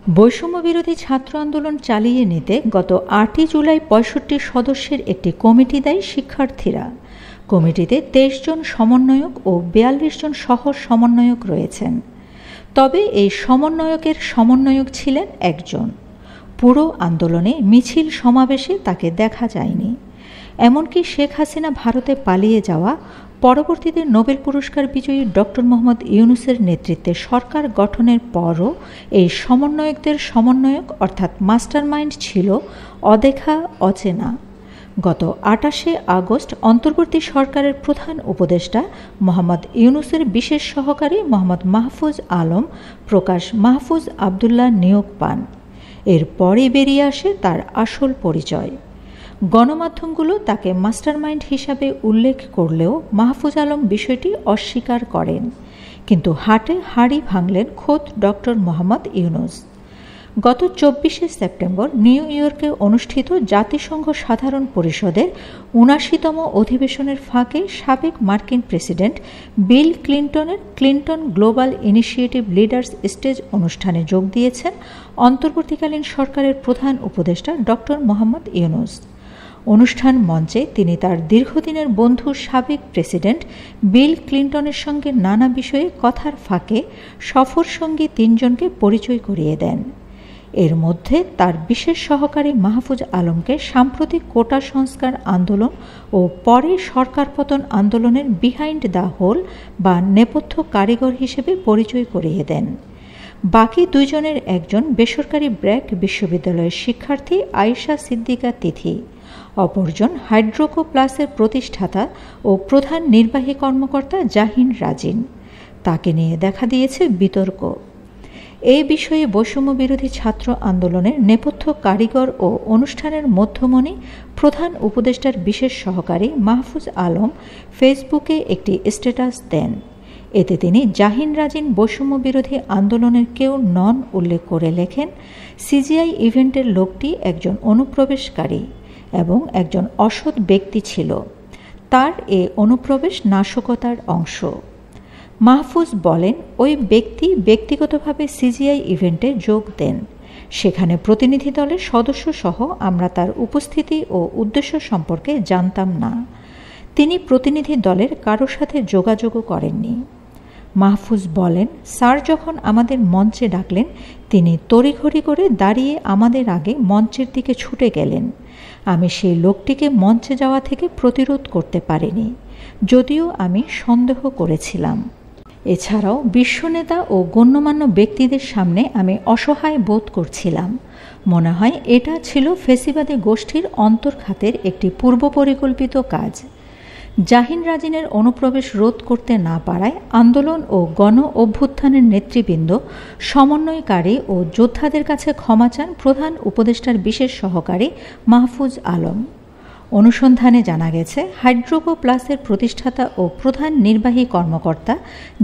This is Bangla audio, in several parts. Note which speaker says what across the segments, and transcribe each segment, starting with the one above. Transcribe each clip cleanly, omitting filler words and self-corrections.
Speaker 1: বৈষম্যবিরোধী ছাত্র আন্দোলন চালিয়ে নিতে গত ৮ই জুলাই ৬৫ সদস্যের একটি কমিটি দেয় শিক্ষার্থীরা। কমিটিতে ২৩ জন সমন্বয়ক ও ৪২ জন সহ সমন্বয়ক রয়েছেন। তবে এই সমন্বয়কের সমন্বয়ক ছিলেন একজন। পুরো আন্দোলনে মিছিল সমাবেশে তাকে দেখা যায়নি। এমনকি শেখ হাসিনা ভারতে পালিয়ে যাওয়া, পরবর্তীতে নোবেল পুরস্কার বিজয়ী ডক্টর মোহাম্মদ ইউনূসের নেতৃত্বে সরকার গঠনের পরও এই সমন্বয়কদের সমন্বয়ক অর্থাৎ মাস্টারমাইন্ড ছিল অদেখা, অচেনা। গত ২৮শে আগস্ট অন্তর্বর্তী সরকারের প্রধান উপদেষ্টা মোহাম্মদ ইউনূসের বিশেষ সহকারী মোহাম্মদ মাহফুজ আলম প্রকাশ মাহফুজ আবদুল্লাহ নিয়োগ পান। এরপরই বেরিয়ে আসে তার আসল পরিচয়। গণমাধ্যমগুলো তাকে মাস্টারমাইন্ড হিসাবে উল্লেখ করলেও মাহফুজ আলম বিষয়টি অস্বীকার করেন। কিন্তু হাটে হাড়ি ভাঙলেন খোদ ডক্টর মোহাম্মদ ইউনূস। গত ২৪শে সেপ্টেম্বর নিউ ইয়র্কে অনুষ্ঠিত জাতিসংঘ সাধারণ পরিষদের ৭৯তম অধিবেশনের ফাঁকে সাবেক মার্কিন প্রেসিডেন্ট বিল ক্লিন্টনের Clinton Global Initiative leaders stage অনুষ্ঠানে যোগ দিয়েছেন অন্তর্বর্তীকালীন সরকারের প্রধান উপদেষ্টা ডক্টর মোহাম্মদ ইউনূস। অনুষ্ঠান মঞ্চে তিনি তার দীর্ঘদিনের বন্ধু সাবেক প্রেসিডেন্ট বিল ক্লিন্টনের সঙ্গে নানা বিষয়ে কথার ফাঁকে সফরসঙ্গী ৩ জনকে পরিচয় করিয়ে দেন। এর মধ্যে তার বিশেষ সহকারী মাহফুজ আলমকে সাম্প্রতিক কোটা সংস্কার আন্দোলন ও পরে সরকার পতন আন্দোলনের বিহাইন্ড দ্য হোল বা নেপথ্য কারিগর হিসেবে পরিচয় করিয়ে দেন। বাকি ২ জনের একজন বেসরকারি ব্র্যাক বিশ্ববিদ্যালয়ের শিক্ষার্থী আয়েশা সিদ্দিকা তিথি, অপরজন হাইড্রোকো প্লাসের প্রতিষ্ঠাতা ও প্রধান নির্বাহী কর্মকর্তা জাহিন রাজিন। তাকে নিয়ে দেখা দিয়েছে বিতর্ক। এই বিষয়ে বৈষম্যবিরোধী ছাত্র আন্দোলনের নেপথ্য কারিগর ও অনুষ্ঠানের মধ্যমণি প্রধান উপদেষ্টার বিশেষ সহকারী মাহফুজ আলম ফেসবুকে একটি স্ট্যাটাস দেন। এতে তিনি জাহিন রাজিন বৈষম্যবিরোধী আন্দোলনের কেউ নন উল্লেখ করে লেখেন, সিজিআই ইভেন্টের লোকটি একজন অনুপ্রবেশকারী এবং একজন অসৎ ব্যক্তি ছিল। তার এ অনুপ্রবেশ নাশকতার অংশ। মাহফুজ বলেন, ওই ব্যক্তি ব্যক্তিগতভাবে সিজিআই ইভেন্টে যোগ দেন। সেখানে প্রতিনিধি দলের সদস্যসহ আমরা তার উপস্থিতি ও উদ্দেশ্য সম্পর্কে জানতাম না। তিনি প্রতিনিধি দলের কারো সাথে যোগাযোগও করেননি। মাহফুজ বলেন, স্যার যখন আমাদের মঞ্চে ডাকলেন, তিনি তড়িঘড়ি করে দাঁড়িয়ে আমাদের আগে মঞ্চের দিকে ছুটে গেলেন। আমি সেই লোকটিকে মঞ্চে যাওয়া থেকে প্রতিরোধ করতে পারিনি, যদিও আমি সন্দেহ করেছিলাম। এছাড়াও বিশ্বনেতা ও গণ্যমান্য ব্যক্তিদের সামনে আমি অসহায় বোধ করছিলাম। মনে হয় এটা ছিল ফেসিবাদী গোষ্ঠীর অন্তর্ঘাতের একটি পূর্বপরিকল্পিত কাজ। জাহিন রাজিনের অনুপ্রবেশ রোধ করতে না পারায় আন্দোলন ও গণ অভ্যুত্থানের নেতৃবৃন্দ, সমন্বয়কারী ও যোদ্ধাদের কাছে ক্ষমা চান প্রধান উপদেষ্টার বিশেষ সহকারী মাহফুজ আলম। অনুসন্ধানে জানা গেছে, হাইড্রোকো প্লাসের প্রতিষ্ঠাতা ও প্রধান নির্বাহী কর্মকর্তা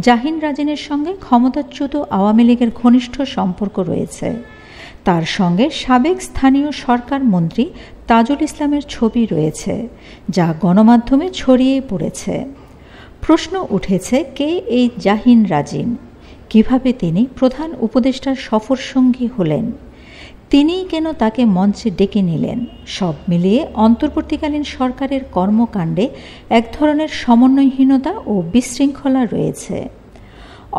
Speaker 1: জাহিন রাজিনের সঙ্গে ক্ষমতাচ্যুত আওয়ামী লীগের ঘনিষ্ঠ সম্পর্ক রয়েছে। তার সঙ্গে সাবেক স্থানীয় সরকার মন্ত্রী তাজুল ইসলামের ছবি রয়েছে, যা গণমাধ্যমে ছড়িয়ে পড়েছে। প্রশ্ন উঠেছে, কে এই জাহিন রাজিন? কিভাবে তিনি প্রধান উপদেষ্টার সফরসঙ্গী হলেন? তিনিই কেন তাকে মঞ্চে ডেকে নিলেন? সব মিলিয়ে অন্তর্বর্তীকালীন সরকারের কর্মকাণ্ডে এক ধরনের সমন্বয়হীনতা ও বিশৃঙ্খলা রয়েছে।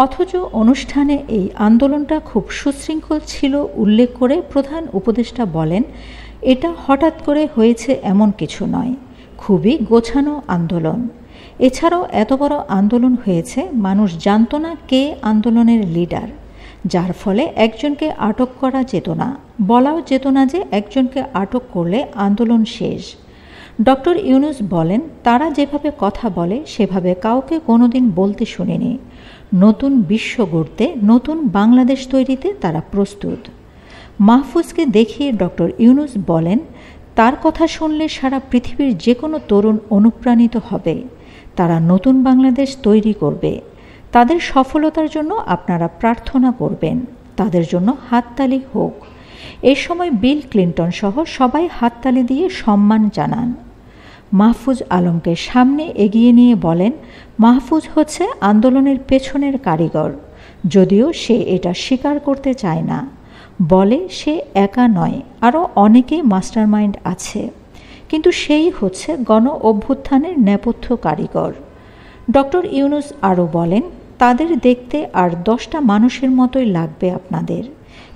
Speaker 1: অথচ অনুষ্ঠানে এই আন্দোলনটা খুব সুশৃঙ্খল ছিল উল্লেখ করে প্রধান উপদেষ্টা বলেন, এটা হঠাৎ করে হয়েছে এমন কিছু নয়, খুবই গোছানো আন্দোলন। এছাড়াও এত বড় আন্দোলন হয়েছে, মানুষ জানত না কে আন্দোলনের লিডার, যার ফলে একজনকে আটক করা যেত না, বলাও যেত না যে একজনকে আটক করলে আন্দোলন শেষ। ডক্টর ইউনূস বলেন, তারা যেভাবে কথা বলে সেভাবে কাউকে কোনোদিন বলতে শুনিনি। নতুন বিশ্ব গড়তে, নতুন বাংলাদেশ তৈরিতে তারা প্রস্তুত। মাহফুজকে দেখিয়ে ডক্টর ইউনূস বলেন, তার কথা শুনলে সারা পৃথিবীর যে কোনো তরুণ অনুপ্রাণিত হবে। তারা নতুন বাংলাদেশ তৈরি করবে। তাদের সফলতার জন্য আপনারা প্রার্থনা করবেন। তাদের জন্য হাততালি হোক। এ সময় বিল ক্লিন্টন সহ সবাই হাততালি দিয়ে সম্মান জানান। মাহফুজ আলমকে সামনে এগিয়ে নিয়ে বলেন, মাহফুজ হচ্ছে আন্দোলনের পেছনের কারিগর, যদিও সে এটা স্বীকার করতে চায় না। বলে সে একা নয়, আরও অনেকেই মাস্টারমাইন্ড আছে, কিন্তু সেই হচ্ছে গণ অভ্যুত্থানের নেপথ্য কারিগর। ডক্টর ইউনূস আরও বলেন, তাদের দেখতে আর 10টা মানুষের মতোই লাগবে আপনাদের,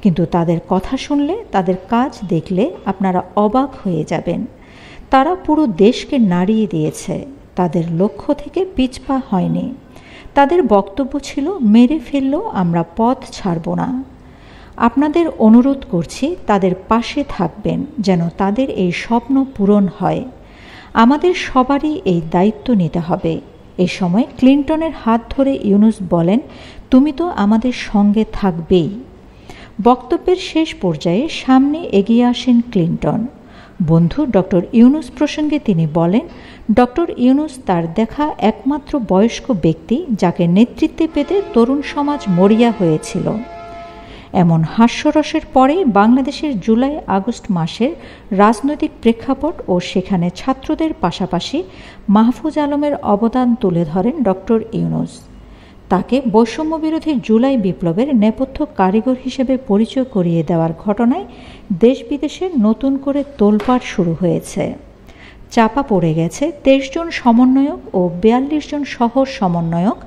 Speaker 1: কিন্তু তাদের কথা শুনলে, তাদের কাজ দেখলে আপনারা অবাক হয়ে যাবেন। তারা পুরো দেশকে নাড়িয়ে দিয়েছে, তাদের লক্ষ্য থেকে পিছপা হয়নি। তাদের বক্তব্য ছিল, মেরে ফেললেও আমরা পথ ছাড়ব না। আপনাদের অনুরোধ করছি তাদের পাশে থাকবেন, যেন তাদের এই স্বপ্ন পূরণ হয়। আমাদের সবারই এই দায়িত্ব নিতে হবে। এ সময় ক্লিনটনের হাত ধরে ইউনূস বলেন, তুমি তো আমাদের সঙ্গে থাকবেই। বক্তব্যের শেষ পর্যায়ে সামনে এগিয়ে আসেন ক্লিনটন। বন্ধু ডক্টর ইউনূস প্রসঙ্গে তিনি বলেন, ডক্টর ইউনূস তার দেখা একমাত্র বয়স্ক ব্যক্তি যাকে নেতৃত্বে পেতে তরুণ সমাজ মরিয়া হয়েছিল। এমন হাস্যরসের পরে বাংলাদেশের জুলাই আগস্ট মাসের রাজনৈতিক প্রেক্ষাপট ও সেখানে ছাত্রদের পাশাপাশি মাহফুজ আলমের অবদান তুলে ধরেন ডক্টর ইউনূস। তাকে বৈষম্যবিরোধী জুলাই বিপ্লবের নেপথ্য কারিগর হিসেবে পরিচয় করিয়ে দেওয়ার ঘটনায় দেশ বিদেশে নতুন করে তোলপাড় শুরু হয়েছে। চাপা পড়ে গেছে 23 জন সমন্বয়ক ও 42 জন সহ সমন্বয়ক,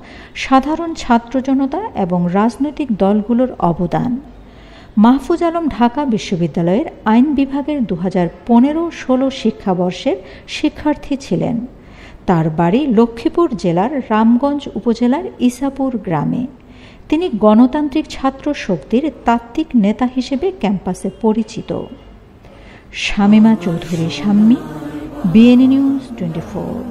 Speaker 1: সাধারণ ছাত্র জনতা এবং রাজনৈতিক দলগুলোর অবদান। মাহফুজ আলম ঢাকা বিশ্ববিদ্যালয়ের আইন বিভাগের 2015-16 শিক্ষাবর্ষের শিক্ষার্থী ছিলেন। তার বাড়ি লক্ষ্মীপুর জেলার রামগঞ্জ উপজেলার ইসাপুর গ্রামে। তিনি গণতান্ত্রিক ছাত্র শক্তির তাত্ত্বিক নেতা হিসেবে ক্যাম্পাসে পরিচিত। Shamima Chowdhury Shammi, BNN News 24।